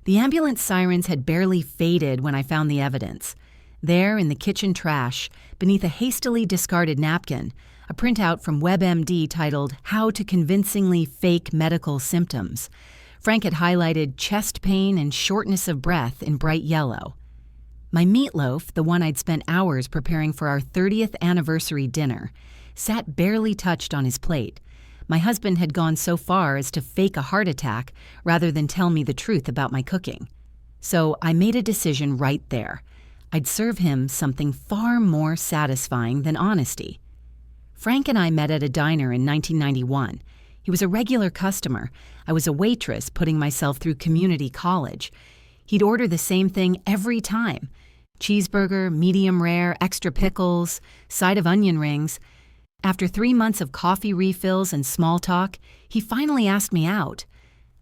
The ambulance sirens had barely faded when I found the evidence. There, in the kitchen trash, beneath a hastily discarded napkin, a printout from WebMD titled How to Convincingly Fake Medical Symptoms. Frank had highlighted chest pain and shortness of breath in bright yellow. My meatloaf, the one I'd spent hours preparing for our 30th anniversary dinner, sat barely touched on his plate. My husband had gone so far as to fake a heart attack rather than tell me the truth about my cooking. So I made a decision right there. I'd serve him something far more satisfying than honesty. Frank and I met at a diner in 1991. He was a regular customer. I was a waitress putting myself through community college. He'd order the same thing every time. Cheeseburger, medium rare, extra pickles, side of onion rings. After 3 months of coffee refills and small talk, he finally asked me out.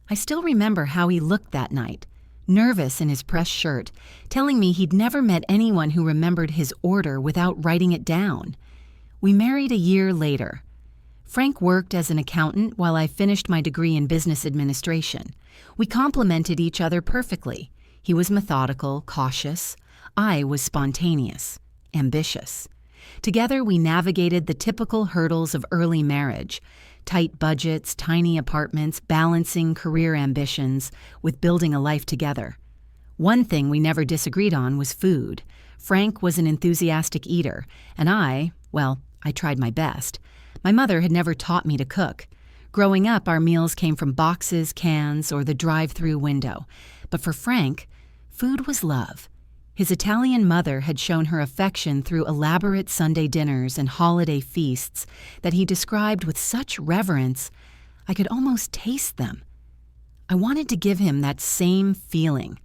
I still remember how he looked that night, nervous in his pressed shirt, telling me he'd never met anyone who remembered his order without writing it down. We married a year later. Frank worked as an accountant while I finished my degree in business administration. We complemented each other perfectly. He was methodical, cautious. I was spontaneous, ambitious. Together, we navigated the typical hurdles of early marriage: tight budgets, tiny apartments, balancing career ambitions with building a life together. One thing we never disagreed on was food. Frank was an enthusiastic eater, and I tried my best. My mother had never taught me to cook. Growing up, our meals came from boxes, cans, or the drive-through window. But for Frank, food was love. His Italian mother had shown her affection through elaborate Sunday dinners and holiday feasts that he described with such reverence, I could almost taste them. I wanted to give him that same feeling.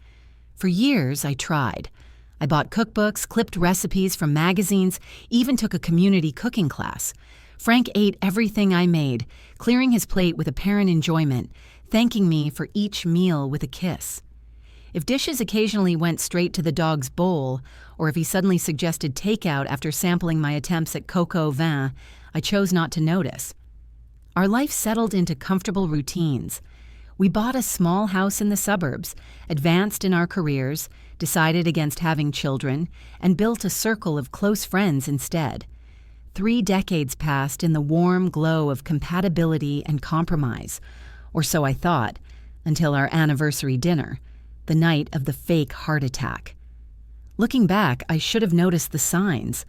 For years, I tried. I bought cookbooks, clipped recipes from magazines, even took a community cooking class. Frank ate everything I made, clearing his plate with apparent enjoyment, thanking me for each meal with a kiss. If dishes occasionally went straight to the dog's bowl, or if he suddenly suggested takeout after sampling my attempts at coq au vin, I chose not to notice. Our life settled into comfortable routines. We bought a small house in the suburbs, advanced in our careers, decided against having children, and built a circle of close friends instead. 3 decades passed in the warm glow of compatibility and compromise, or so I thought, until our anniversary dinner, the night of the fake heart attack. Looking back, I should have noticed the signs.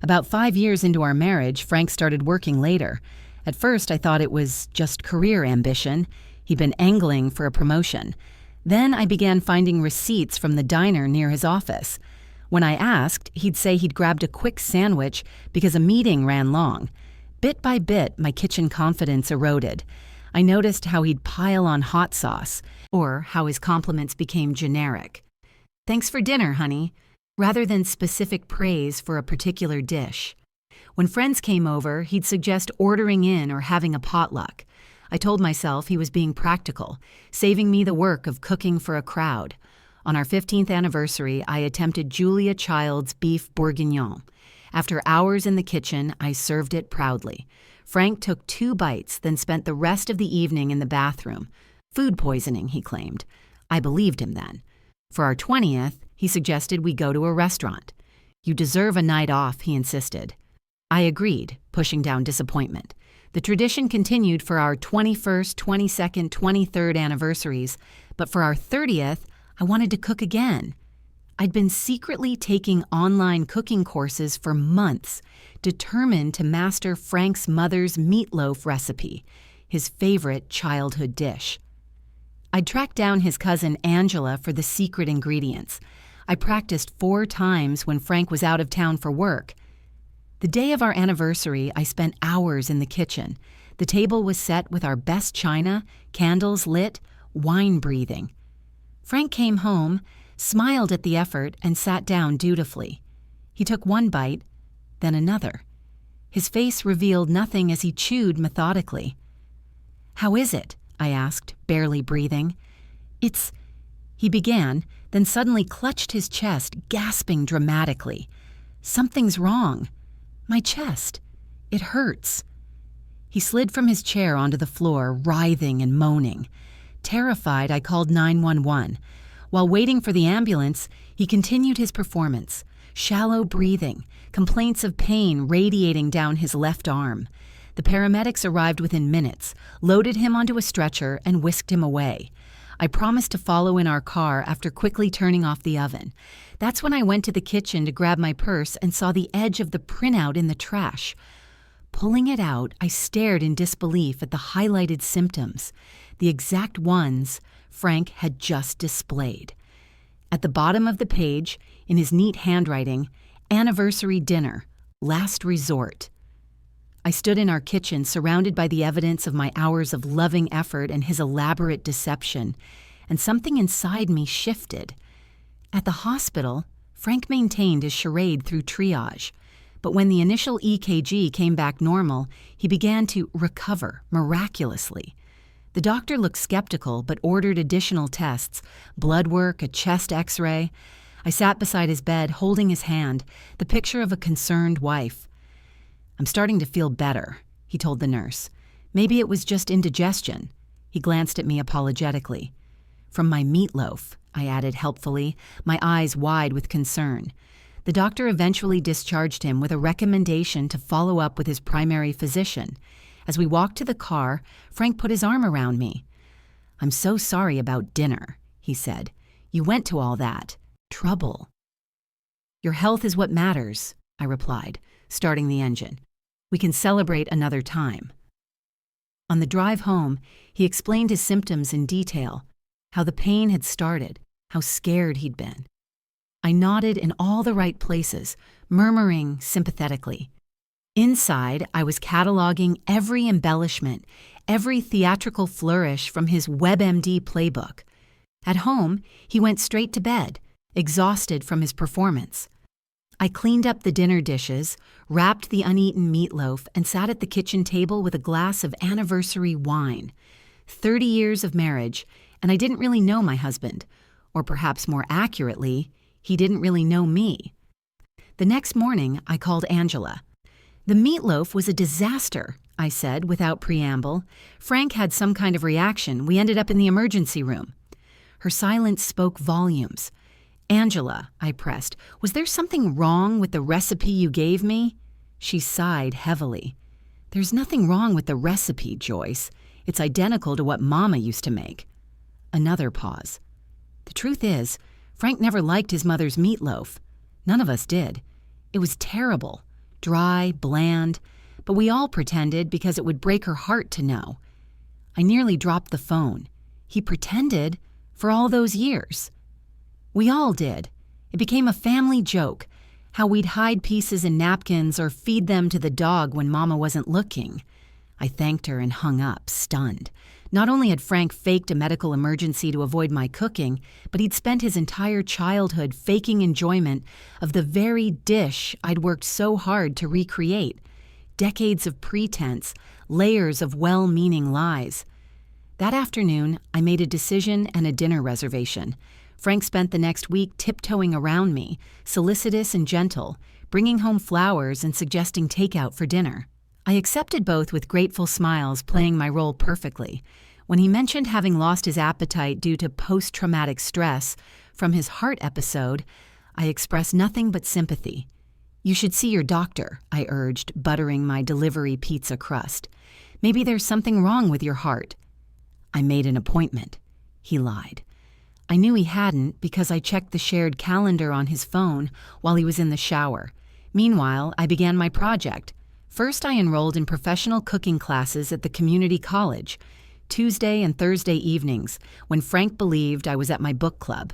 About 5 years into our marriage, Frank started working later. At first, I thought it was just career ambition. He'd been angling for a promotion. Then I began finding receipts from the diner near his office. When I asked, he'd say he'd grabbed a quick sandwich because a meeting ran long. Bit by bit, my kitchen confidence eroded. I noticed how he'd pile on hot sauce, or how his compliments became generic. "Thanks for dinner, honey," rather than specific praise for a particular dish. When friends came over, he'd suggest ordering in or having a potluck. I told myself he was being practical, saving me the work of cooking for a crowd. On our 15th anniversary, I attempted Julia Child's beef bourguignon. After hours in the kitchen, I served it proudly. Frank took 2 bites, then spent the rest of the evening in the bathroom. Food poisoning, he claimed. I believed him then. For our 20th, he suggested we go to a restaurant. "You deserve a night off," he insisted. I agreed, pushing down disappointment. The tradition continued for our 21st, 22nd, 23rd anniversaries, but for our 30th, I wanted to cook again. I'd been secretly taking online cooking courses for months, determined to master Frank's mother's meatloaf recipe, his favorite childhood dish. I'd tracked down his cousin Angela for the secret ingredients. I practiced 4 times when Frank was out of town for work. The day of our anniversary, I spent hours in the kitchen. The table was set with our best china, candles lit, wine breathing. Frank came home, smiled at the effort, and sat down dutifully. He took 1 bite, then another. His face revealed nothing as he chewed methodically. "How is it?" I asked, barely breathing. "It's—" he began, then suddenly clutched his chest, gasping dramatically. "Something's wrong. My chest. It hurts." He slid from his chair onto the floor, writhing and moaning. Terrified, I called 911. While waiting for the ambulance, he continued his performance. Shallow breathing, complaints of pain radiating down his left arm. The paramedics arrived within minutes, loaded him onto a stretcher, and whisked him away. I promised to follow in our car after quickly turning off the oven. That's when I went to the kitchen to grab my purse and saw the edge of the printout in the trash. Pulling it out, I stared in disbelief at the highlighted symptoms, the exact ones Frank had just displayed. At the bottom of the page, in his neat handwriting, "Anniversary dinner, last resort." I stood in our kitchen surrounded by the evidence of my hours of loving effort and his elaborate deception, and something inside me shifted. At the hospital, Frank maintained his charade through triage, but when the initial EKG came back normal, he began to recover miraculously. The doctor looked skeptical but ordered additional tests, blood work, a chest x-ray. I sat beside his bed holding his hand, the picture of a concerned wife. "I'm starting to feel better," he told the nurse. "Maybe it was just indigestion." He glanced at me apologetically. "From my meatloaf," I added helpfully, my eyes wide with concern. The doctor eventually discharged him with a recommendation to follow up with his primary physician. As we walked to the car, Frank put his arm around me. "I'm so sorry about dinner," he said. "You went to all that. Trouble." "Your health is what matters," I replied, starting the engine. "We can celebrate another time." On the drive home, he explained his symptoms in detail, how the pain had started, how scared he'd been. I nodded in all the right places, murmuring sympathetically. Inside, I was cataloging every embellishment, every theatrical flourish from his WebMD playbook. At home, he went straight to bed, exhausted from his performance. I cleaned up the dinner dishes, wrapped the uneaten meatloaf, and sat at the kitchen table with a glass of anniversary wine. 30 years of marriage, and I didn't really know my husband, or perhaps more accurately, he didn't really know me. The next morning, I called Angela. "The meatloaf was a disaster," I said without preamble. "Frank had some kind of reaction. We ended up in the emergency room." Her silence spoke volumes. "Angela," I pressed, "was there something wrong with the recipe you gave me?" She sighed heavily. "There's nothing wrong with the recipe, Joyce. It's identical to what Mama used to make." Another pause. "The truth is, Frank never liked his mother's meatloaf. None of us did. It was terrible. Dry, bland, but we all pretended because it would break her heart to know." I nearly dropped the phone. He pretended for all those years. We all did. It became a family joke, how we'd hide pieces in napkins or feed them to the dog when Mama wasn't looking. I thanked her and hung up, stunned. Not only had Frank faked a medical emergency to avoid my cooking, but he'd spent his entire childhood faking enjoyment of the very dish I'd worked so hard to recreate. Decades of pretense, layers of well-meaning lies. That afternoon, I made a decision and a dinner reservation. Frank spent the next week tiptoeing around me, solicitous and gentle, bringing home flowers and suggesting takeout for dinner. I accepted both with grateful smiles, playing my role perfectly. When he mentioned having lost his appetite due to post-traumatic stress from his heart episode, I expressed nothing but sympathy. "You should see your doctor," I urged, buttering my delivery pizza crust. "Maybe there's something wrong with your heart." "I made an appointment," he lied. I knew he hadn't because I checked the shared calendar on his phone while he was in the shower. Meanwhile, I began my project. First, I enrolled in professional cooking classes at the community college, Tuesday and Thursday evenings, when Frank believed I was at my book club.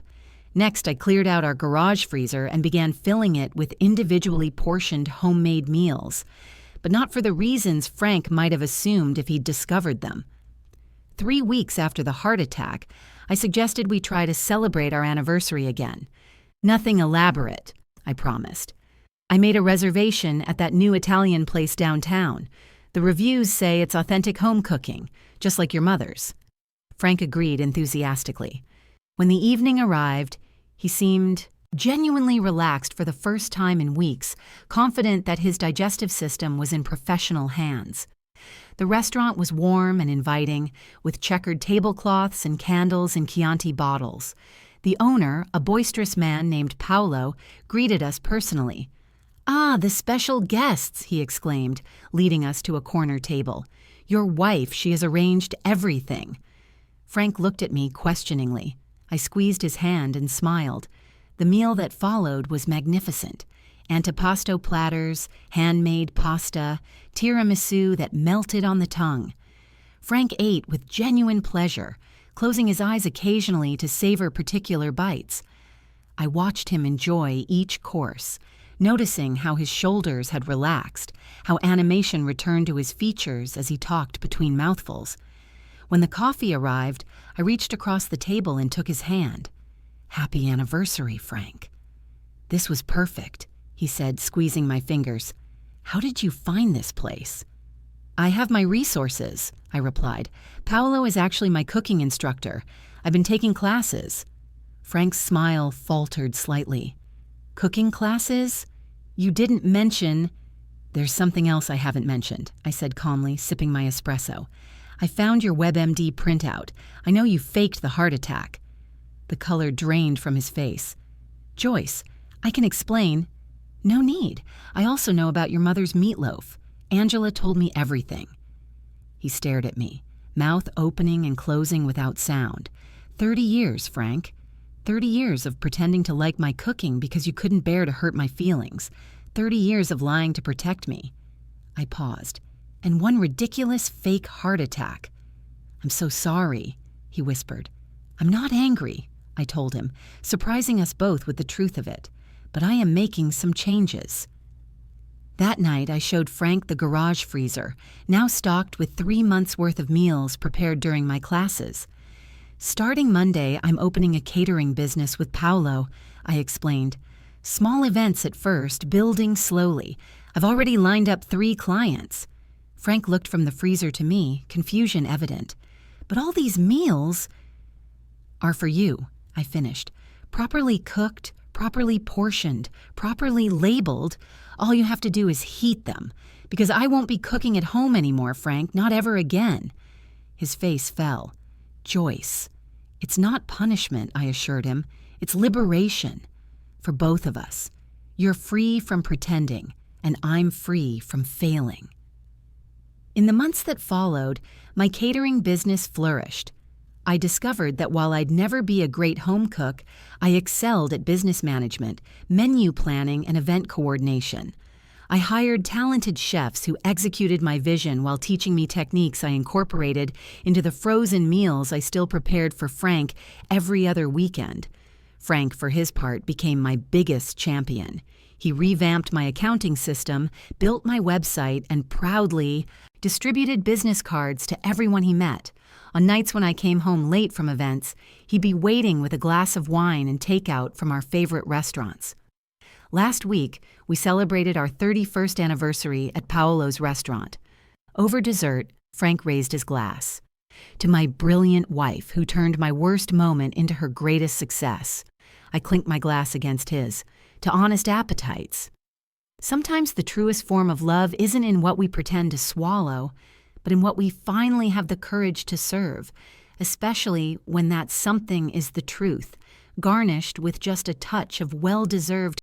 Next, I cleared out our garage freezer and began filling it with individually portioned homemade meals, but not for the reasons Frank might have assumed if he'd discovered them. 3 weeks after the heart attack, I suggested we try to celebrate our anniversary again. Nothing elaborate, I promised. I made a reservation at that new Italian place downtown. The reviews say it's authentic home cooking, just like your mother's. Frank agreed enthusiastically. When the evening arrived, he seemed genuinely relaxed for the first time in weeks, confident that his digestive system was in professional hands. The restaurant was warm and inviting, with checkered tablecloths and candles in Chianti bottles. The owner, a boisterous man named Paolo, greeted us personally. "Ah, the special guests," he exclaimed, leading us to a corner table. "Your wife, she has arranged everything." Frank looked at me questioningly. I squeezed his hand and smiled. The meal that followed was magnificent. Antipasto platters, handmade pasta, tiramisu that melted on the tongue. Frank ate with genuine pleasure, closing his eyes occasionally to savor particular bites. I watched him enjoy each course, noticing how his shoulders had relaxed, how animation returned to his features as he talked between mouthfuls. When the coffee arrived, I reached across the table and took his hand. "Happy anniversary, Frank." "This was perfect," he said, squeezing my fingers. "How did you find this place?" "I have my resources," I replied. "Paolo is actually my cooking instructor. I've been taking classes." Frank's smile faltered slightly. "Cooking classes? You didn't mention—" "There's something else I haven't mentioned," I said calmly, sipping my espresso. "I found your WebMD printout. I know you faked the heart attack." The color drained from his face. "Joyce, I can explain." "No need. I also know about your mother's meatloaf. Angela told me everything." He stared at me, mouth opening and closing without sound. 30 years, Frank. 30 years of pretending to like my cooking because you couldn't bear to hurt my feelings. 30 years of lying to protect me. I paused. And one ridiculous fake heart attack. "I'm so sorry," he whispered. "I'm not angry," I told him, surprising us both with the truth of it. "But I am making some changes." That night, I showed Frank the garage freezer, now stocked with 3 months' worth of meals prepared during my classes. "Starting Monday, I'm opening a catering business with Paolo," I explained. "Small events at first, building slowly. I've already lined up 3 clients." Frank looked from the freezer to me, confusion evident. "But all these meals—" "Are for you," I finished. "Properly cooked, properly portioned, properly labeled. All you have to do is heat them. Because I won't be cooking at home anymore, Frank, not ever again." His face fell. "Joyce, it's not punishment," I assured him. "It's liberation. For both of us. You're free from pretending, and I'm free from failing." In the months that followed, my catering business flourished. I discovered that while I'd never be a great home cook, I excelled at business management, menu planning, and event coordination. I hired talented chefs who executed my vision while teaching me techniques I incorporated into the frozen meals I still prepared for Frank every other weekend. Frank, for his part, became my biggest champion. He revamped my accounting system, built my website, and proudly distributed business cards to everyone he met. On nights when I came home late from events, he'd be waiting with a glass of wine and takeout from our favorite restaurants. Last week, we celebrated our 31st anniversary at Paolo's restaurant. Over dessert, Frank raised his glass. "To my brilliant wife who turned my worst moment into her greatest success." I clinked my glass against his. "To honest appetites." Sometimes the truest form of love isn't in what we pretend to swallow, but in what we finally have the courage to serve, especially when that something is the truth, garnished with just a touch of well-deserved